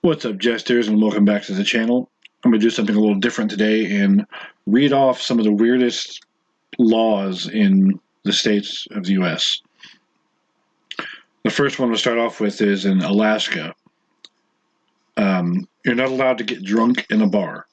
What's up, jesters, and welcome back to the channel. I'm going to do something a little different today and read off some of the weirdest laws in the states of the U.S. The first one to start off with is in Alaska. You're not allowed to get drunk in a bar.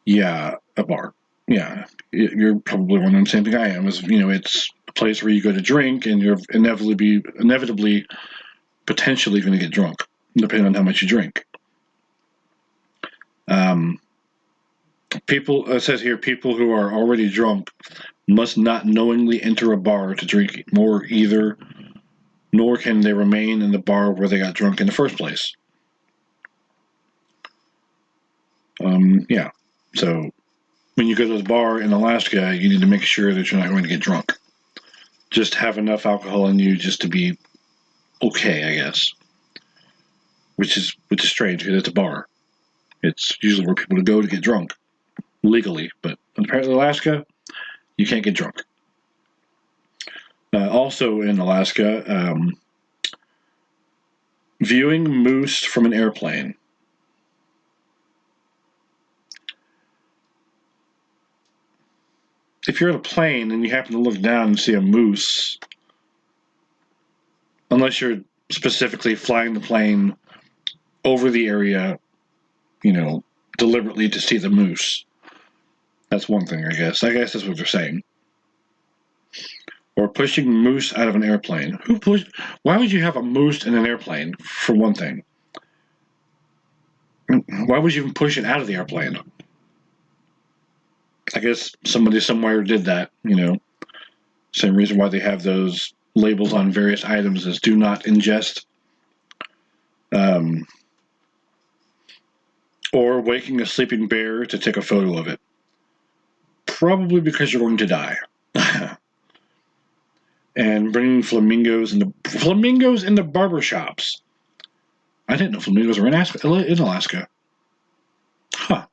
Yeah, a bar. Yeah, you're probably wondering the same thing I am. It's a place where you go to drink, and you're inevitably, potentially going to get drunk, depending on how much you drink. It says here, people who are already drunk must not knowingly enter a bar to drink more either, nor can they remain in the bar where they got drunk in the first place. So when you go to the bar in Alaska, you need to make sure that you're not going to get drunk. Just have enough alcohol in you just to be okay, I guess. Which is strange because it's a bar. It's usually where people go to get drunk legally, but apparently Alaska, you can't get drunk. Also in Alaska, viewing moose from an airplane. If you're in a plane and you happen to look down and see a moose, unless you're specifically flying the plane over the area, deliberately to see the moose, that's one thing, I guess. I guess that's what they're saying. Or pushing moose out of an airplane. Why would you have a moose in an airplane, for one thing? Why would you even push it out of the airplane? I guess somebody somewhere did that, Same reason why they have those labels on various items as do not ingest. Or waking a sleeping bear to take a photo of it. Probably because you're going to die. And bringing flamingos in the barbershops. I didn't know flamingos were in Alaska. Huh.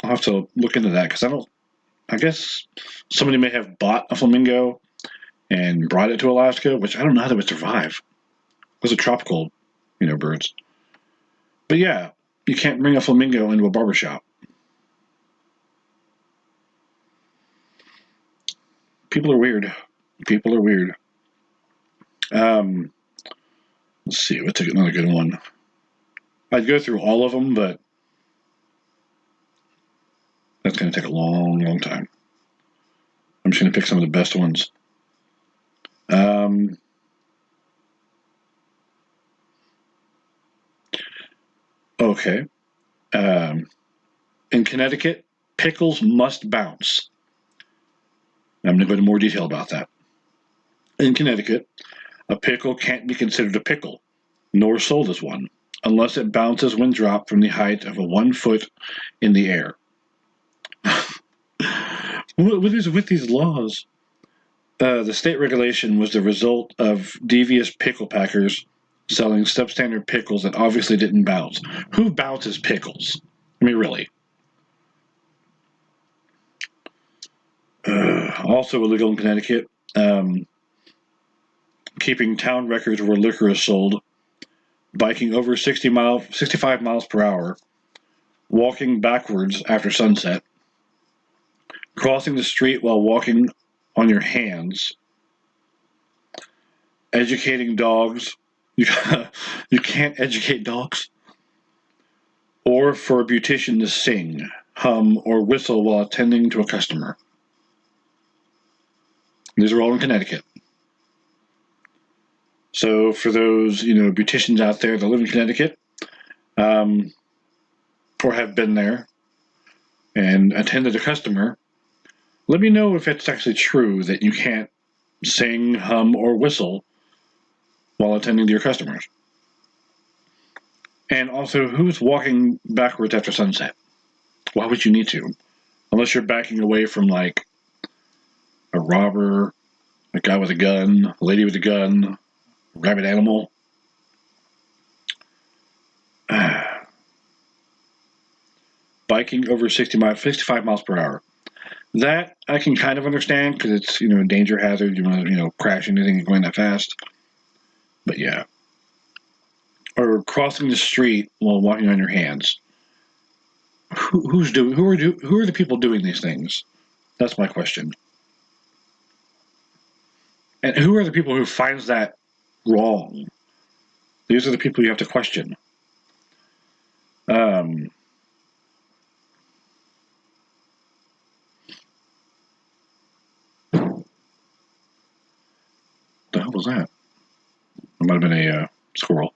I'll have to look into that because I guess somebody may have bought a flamingo and brought it to Alaska, which I don't know how they would survive. Those are tropical, birds. But yeah, you can't bring a flamingo into a barbershop. People are weird. Let's see, let's take another good one. I'd go through all of them, but that's going to take a long, long time. I'm just going to pick some of the best ones. Okay. In Connecticut, pickles must bounce. I'm going to go into more detail about that. In Connecticut, a pickle can't be considered a pickle, nor sold as one, unless it bounces when dropped from the height of 1 foot in the air. What is with these laws? The state regulation was the result of devious pickle packers selling substandard pickles that obviously didn't bounce. Who bounces pickles? I mean, really. Also illegal in Connecticut, keeping town records where liquor is sold, biking over 65 miles per hour, walking backwards after sunset, crossing the street while walking on your hands, educating dogs. You can't educate dogs. Or for a beautician to sing, hum, or whistle while attending to a customer. These are all in Connecticut. So for those, beauticians out there that live in Connecticut, or have been there and attended a customer, let me know if it's actually true that you can't sing, hum, or whistle while attending to your customers. And also, who's walking backwards after sunset? Why would you need to? Unless you're backing away from, like, a robber, a guy with a gun, a lady with a gun, a rabid animal. Biking over 65 miles per hour. That I can kind of understand because it's, danger hazard. You want to, crash anything going that fast. But yeah. Or crossing the street while walking on your hands. Who are the people doing these things? That's my question. And who are the people who finds that wrong? These are the people you have to question. The hell was that? It might have been a squirrel.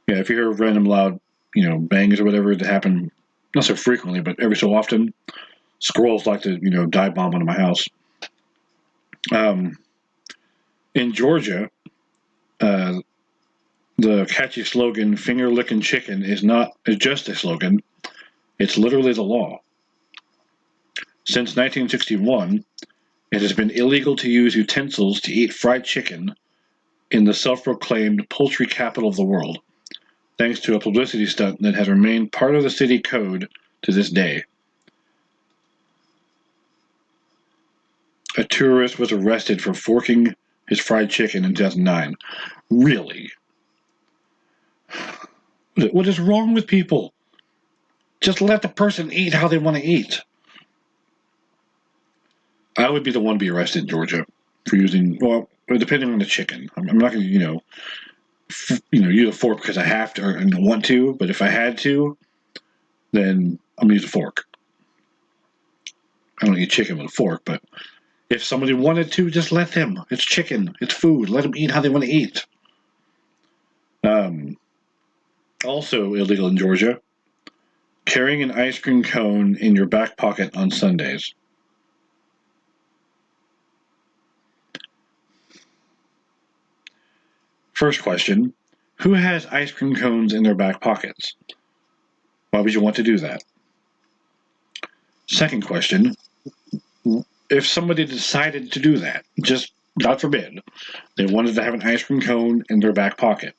Yeah, if you hear random loud, bangs or whatever that happen, not so frequently, but every so often, squirrels like to, dive bomb into my house. In Georgia, uh, the catchy slogan "finger licking chicken" is just a slogan. It's literally the law. Since 1961, it has been illegal to use utensils to eat fried chicken in the self-proclaimed poultry capital of the world, thanks to a publicity stunt that has remained part of the city code to this day. A tourist was arrested for forking his fried chicken in 2009. Really? What is wrong with people? Just let the person eat how they want to eat. I would be the one to be arrested in Georgia for using, well, depending on the chicken. I'm not going to, use a fork because I have to or want to, but if I had to, then I'm going to use a fork. I don't eat chicken with a fork, but if somebody wanted to, just let them. It's chicken. It's food. Let them eat how they want to eat. Also illegal in Georgia, carrying an ice cream cone in your back pocket on Sundays. First question, who has ice cream cones in their back pockets? Why would you want to do that? Second question, if somebody decided to do that, just God forbid, they wanted to have an ice cream cone in their back pocket,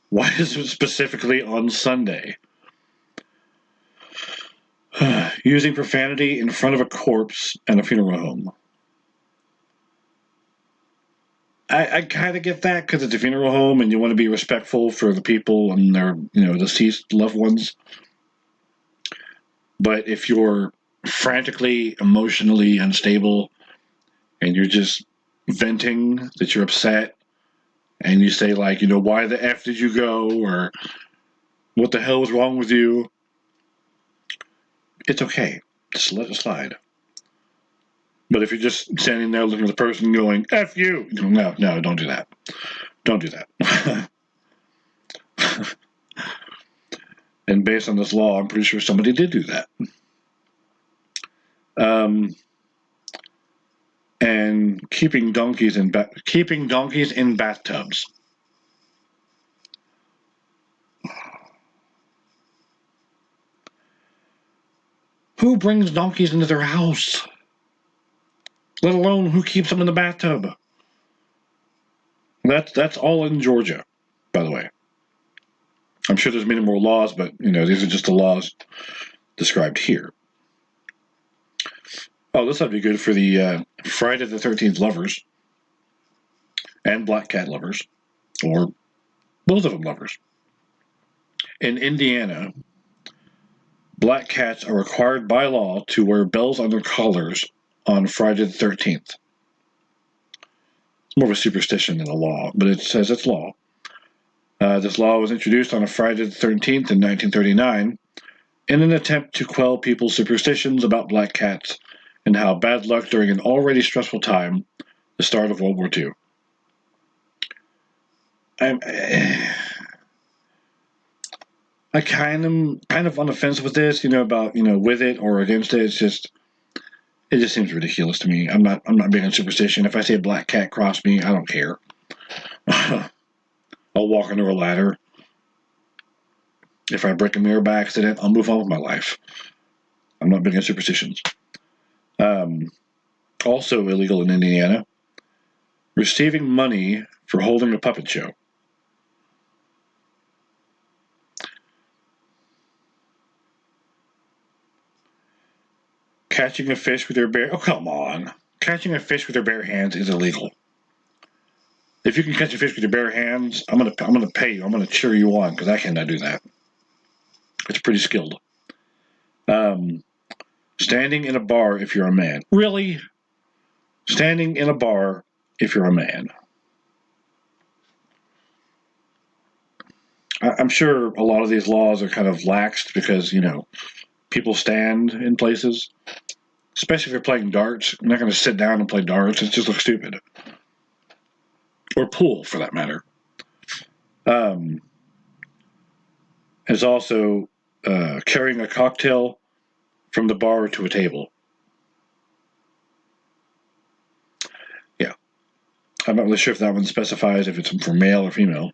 why is it specifically on Sunday? Using profanity in front of a corpse and a funeral home. I kind of get that because it's a funeral home and you want to be respectful for the people and their, deceased loved ones. But if you're frantically, emotionally unstable and you're just venting that you're upset and you say, like, why the F did you go? Or what the hell was wrong with you? It's okay. Just let it slide. But if you're just standing there looking at the person going, F you, no, don't do that. Don't do that. And based on this law, I'm pretty sure somebody did do that. And keeping donkeys in bathtubs. Who brings donkeys into their house? Let alone who keeps them in the bathtub. That's all in Georgia, by the way. I'm sure there's many more laws, but these are just the laws described here. Oh, this ought to be good for the Friday the 13th lovers and Black Cat lovers, or both of them lovers. In Indiana, black cats are required by law to wear bells on their collars on Friday the 13th. It's more of a superstition than a law, but it says it's law. This law was introduced on a Friday the 13th in 1939 in an attempt to quell people's superstitions about black cats and how bad luck during an already stressful time, the start of World War II. I kind of on the fence with this, about with it or against it. It just seems ridiculous to me. I'm not big on superstition. If I see a black cat cross me, I don't care. I'll walk under a ladder. If I break a mirror by accident, I'll move on with my life. I'm not big on superstitions. Also illegal in Indiana, receiving money for holding a puppet show. Catching a fish with your bare... Oh, come on. Catching a fish with your bare hands is illegal. If you can catch a fish with your bare hands, I'm gonna pay you. I'm gonna cheer you on because I cannot do that. It's pretty skilled. Standing in a bar if you're a man. Really? Standing in a bar if you're a man. I'm sure a lot of these laws are kind of laxed because, people stand in places. Especially if you're playing darts. You're not going to sit down and play darts. It just looks stupid. Or pool, for that matter. Is also carrying a cocktail from the bar to a table. Yeah. I'm not really sure if that one specifies if it's for male or female.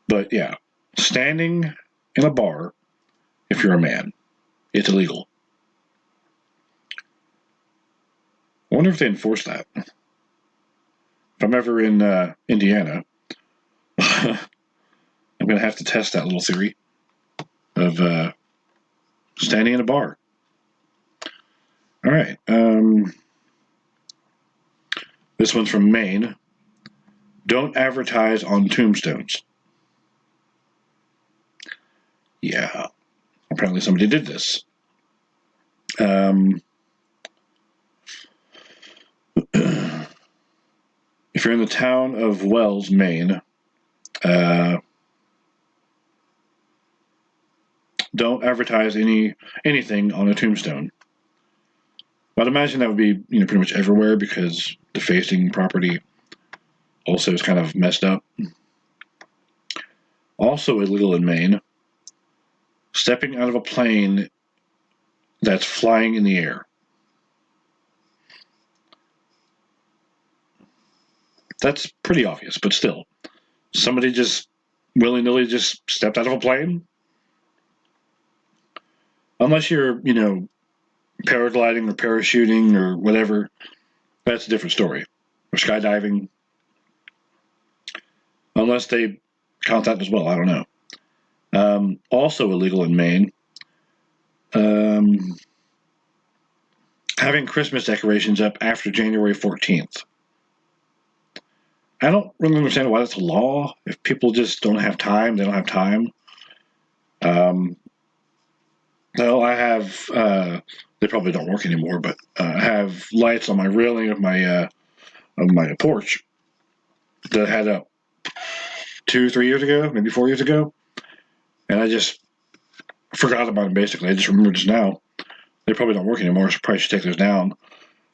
But yeah, standing in a bar, if you're a man, it's illegal. I wonder if they enforce that. If I'm ever in Indiana, I'm going to have to test that little theory of standing in a bar. All right. This one's from Maine. Don't advertise on tombstones. Yeah. Apparently somebody did this. If you're in the town of Wells, Maine, don't advertise anything on a tombstone. I'd imagine that would be pretty much everywhere because the facing property also is kind of messed up. Also illegal in Maine, stepping out of a plane that's flying in the air. That's pretty obvious, but still. Somebody just willy-nilly just stepped out of a plane? Unless you're, paragliding or parachuting or whatever, that's a different story. Or skydiving. Unless they count that as well, I don't know. Also illegal in Maine, having Christmas decorations up after January 14th. I don't really understand why that's a law. If people just don't have time, they don't have time. No, I have. They probably don't work anymore, but I have lights on my railing of my porch that I had up 2-3 years ago, maybe 4 years ago, and I just forgot about them. Basically, I just remembered just now. They probably don't work anymore, so I probably should take those down.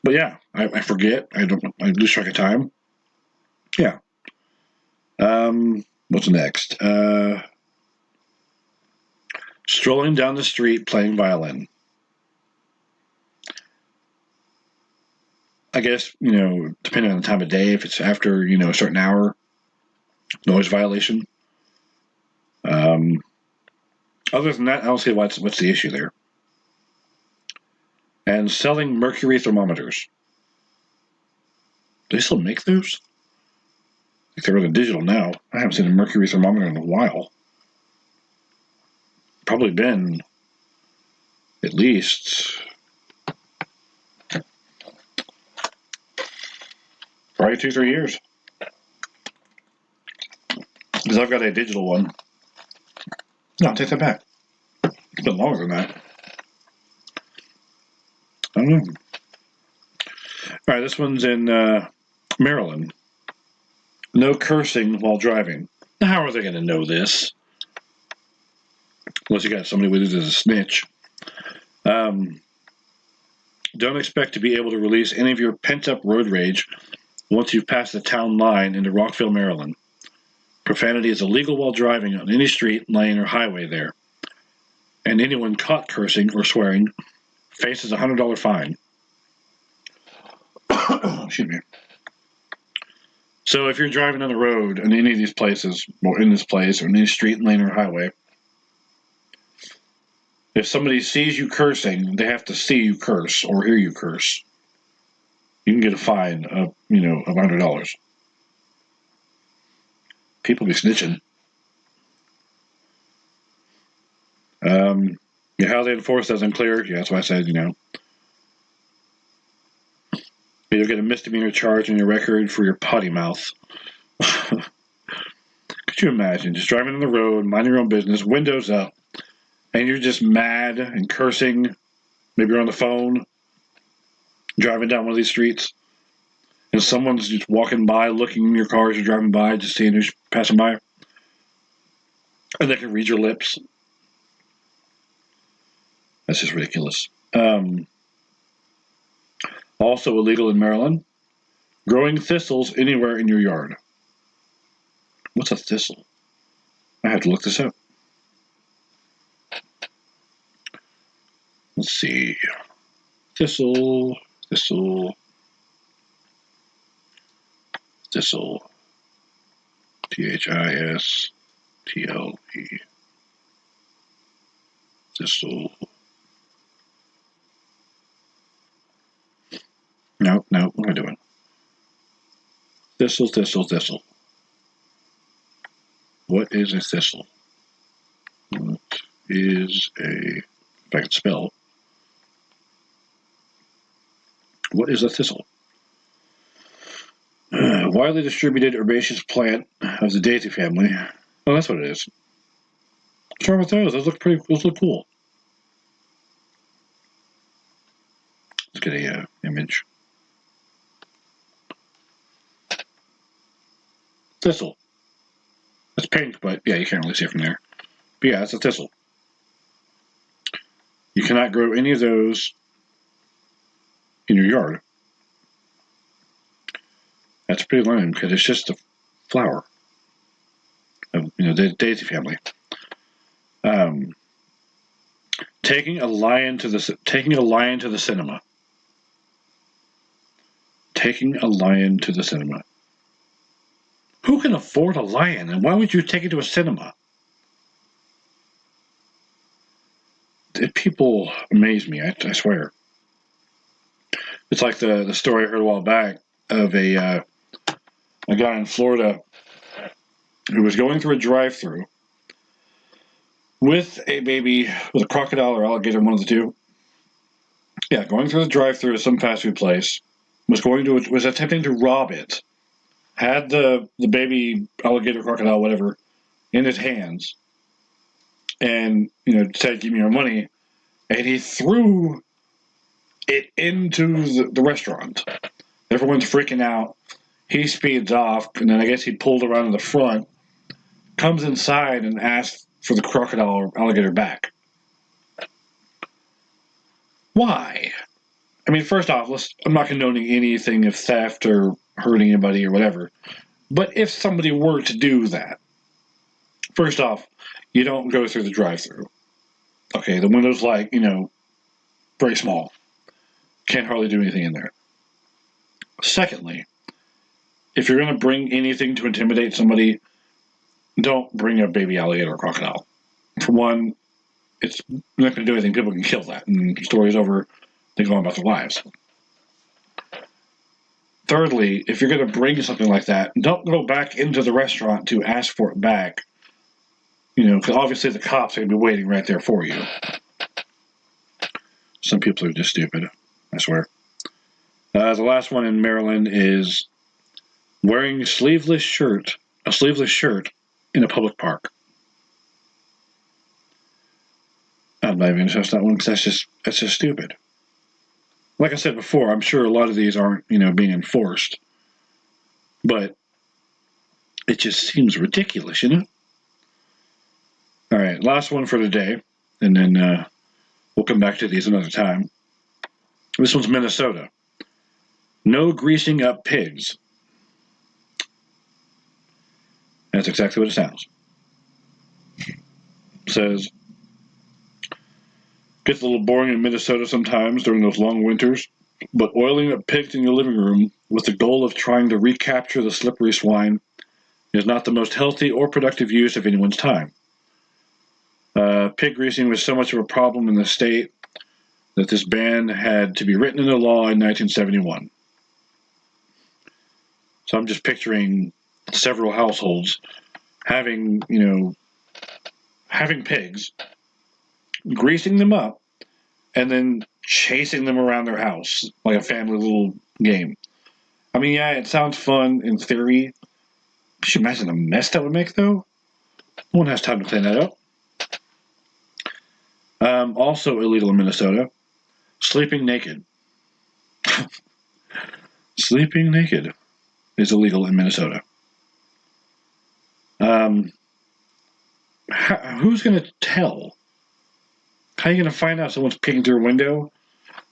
But yeah, I forget. I lose track of time. Yeah. What's next? Strolling down the street playing violin. I guess, depending on the time of day, if it's after, a certain hour, noise violation. Other than that, I don't see what's the issue there. And selling mercury thermometers. Do they still make those? I think they're really digital now. I haven't seen a mercury thermometer in a while. Probably been at least probably 2-3 years. Because I've got a digital one. No, take that back. It's been longer than that. I don't know. All right, this one's in Maryland. No cursing while driving. Now, how are they going to know this? Unless you got somebody with it as a snitch. Don't expect to be able to release any of your pent-up road rage once you've passed the town line into Rockville, Maryland. Profanity is illegal while driving on any street, lane, or highway there. And anyone caught cursing or swearing faces a $100 fine. Excuse me. So if you're driving on the road in any of these places, or in this place, or in any street, lane, or highway, if somebody sees you cursing, they have to see you curse or hear you curse. You can get a fine of, of $100. People be snitching. How they enforce that's unclear. Yeah, that's why I said, you'll get a misdemeanor charge on your record for your potty mouth. Could you imagine just driving on the road, minding your own business, windows up, and you're just mad and cursing? Maybe you're on the phone, driving down one of these streets, and someone's just walking by, looking in your car as you're driving by, just seeing who's passing by, and they can read your lips. That's just ridiculous. Also illegal in Maryland, growing thistles anywhere in your yard. What's a thistle? I have to look this up. Let's see. Thistle. THISTLE. Thistle. No, what am I doing? Thistle. What is a thistle? What is a, if I can spell, what is a thistle? Widely distributed herbaceous plant of the daisy family. Oh, that's what it is. What's wrong with those? Those look cool. Let's get a image. Thistle. It's pink, but yeah, you can't really see it from there. But yeah, it's a thistle. You cannot grow any of those in your yard. That's pretty lame because it's just a flower of the daisy family. Taking a lion to the cinema. Taking a lion to the cinema. Who can afford a lion, and why would you take it to a cinema? People amaze me. I swear. It's like the story I heard a while back of a guy in Florida who was going through a drive-through with a baby, with a crocodile or alligator, one of the two. Yeah, going through the drive-through at some fast food place, was attempting to rob it. Had the baby alligator, crocodile, whatever, in his hands, and said, "Give me your money," and he threw it into the restaurant. Everyone's freaking out. He speeds off, and then I guess he pulled around to the front, comes inside, and asks for the crocodile or alligator back. Why? I mean, first off, I'm not condoning anything of theft or hurting anybody or whatever. But if somebody were to do that, first off, you don't go through the drive-through. Okay, the window's very small. Can't hardly do anything in there. Secondly, if you're going to bring anything to intimidate somebody, don't bring a baby alligator or crocodile. For one, it's not going to do anything. People can kill that, and the story's over. They go on about their lives. Thirdly, if you're going to bring something like that, don't go back into the restaurant to ask for it back. Because obviously the cops are going to be waiting right there for you. Some people are just stupid, I swear. The last one in Maryland is wearing a sleeveless shirt in a public park. I'm not even going to touch that one because that's just stupid. Like I said before, I'm sure a lot of these aren't, being enforced. But it just seems ridiculous, All right, last one for today, and then we'll come back to these another time. This one's Minnesota. No greasing up pigs. That's exactly what it sounds. It says, gets a little boring in Minnesota sometimes during those long winters, but oiling up pigs in your living room with the goal of trying to recapture the slippery swine is not the most healthy or productive use of anyone's time. Pig greasing was so much of a problem in the state that this ban had to be written into law in 1971. So I'm just picturing several households having pigs, greasing them up, and then chasing them around their house like a family little game. I mean, yeah, it sounds fun in theory, Could you imagine the mess that would make, though? No one has time to clean that up. Also illegal in Minnesota, sleeping naked. Sleeping naked is illegal in Minnesota. Who's going to tell? How are you going to find out someone's peeking through a window?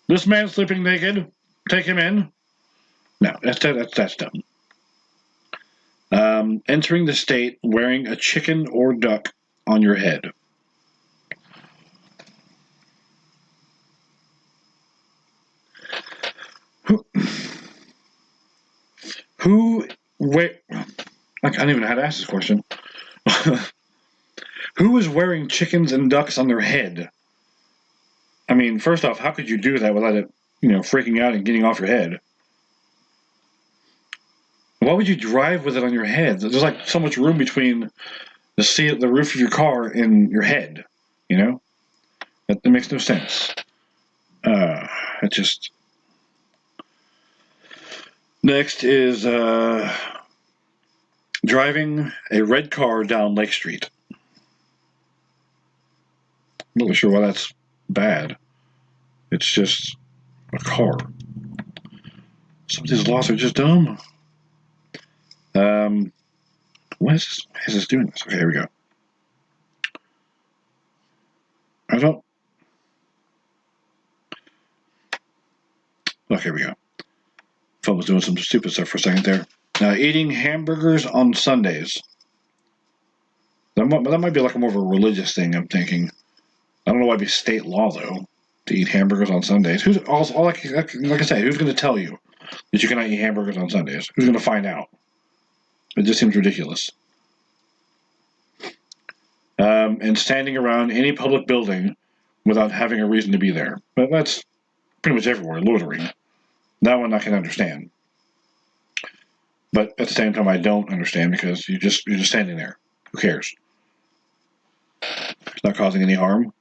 This man's sleeping naked. Take him in. No, that's dumb. Entering the state wearing a chicken or duck on your head. Wait, I don't even know how to ask this question. Who is wearing chickens and ducks on their head? I mean, first off, how could you do that without it, freaking out and getting off your head? Why would you drive with it on your head? There's like so much room between the roof of your car and your head. That makes no sense. It just. Next is driving a red car down Lake Street. I'm not really sure why that's bad. It's just a car. Some of these laws are just dumb. Why is this doing this? Okay, here we go. Okay, here we go. Phone was doing some stupid stuff for a second there. Eating hamburgers on Sundays. That might be like more of a religious thing, I'm thinking. I don't know why it'd be state law, though, to eat hamburgers on Sundays. Like I said, who's going to tell you that you cannot eat hamburgers on Sundays? Who's going to find out? It just seems ridiculous. And standing around any public building without having a reason to be there. But that's pretty much everywhere, loitering. That one I can understand. But at the same time, I don't understand because you're just standing there. Who cares? It's not causing any harm.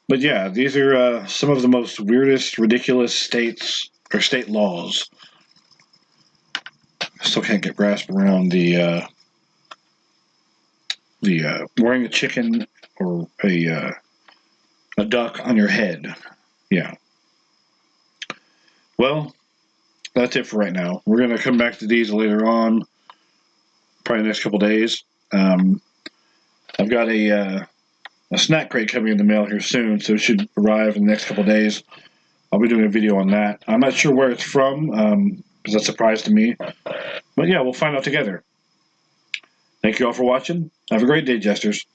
But yeah, these are some of the most weirdest, ridiculous state laws. I still can't get grasp around the wearing a chicken or a duck on your head. Yeah. Well, that's it for right now. We're going to come back to these later on, probably the next couple days. I've got a snack crate coming in the mail here soon, so it should arrive in the next couple days. I'll be doing a video on that. I'm not sure where it's from, because that's a surprise to me. But yeah, we'll find out together. Thank you all for watching. Have a great day, Jesters.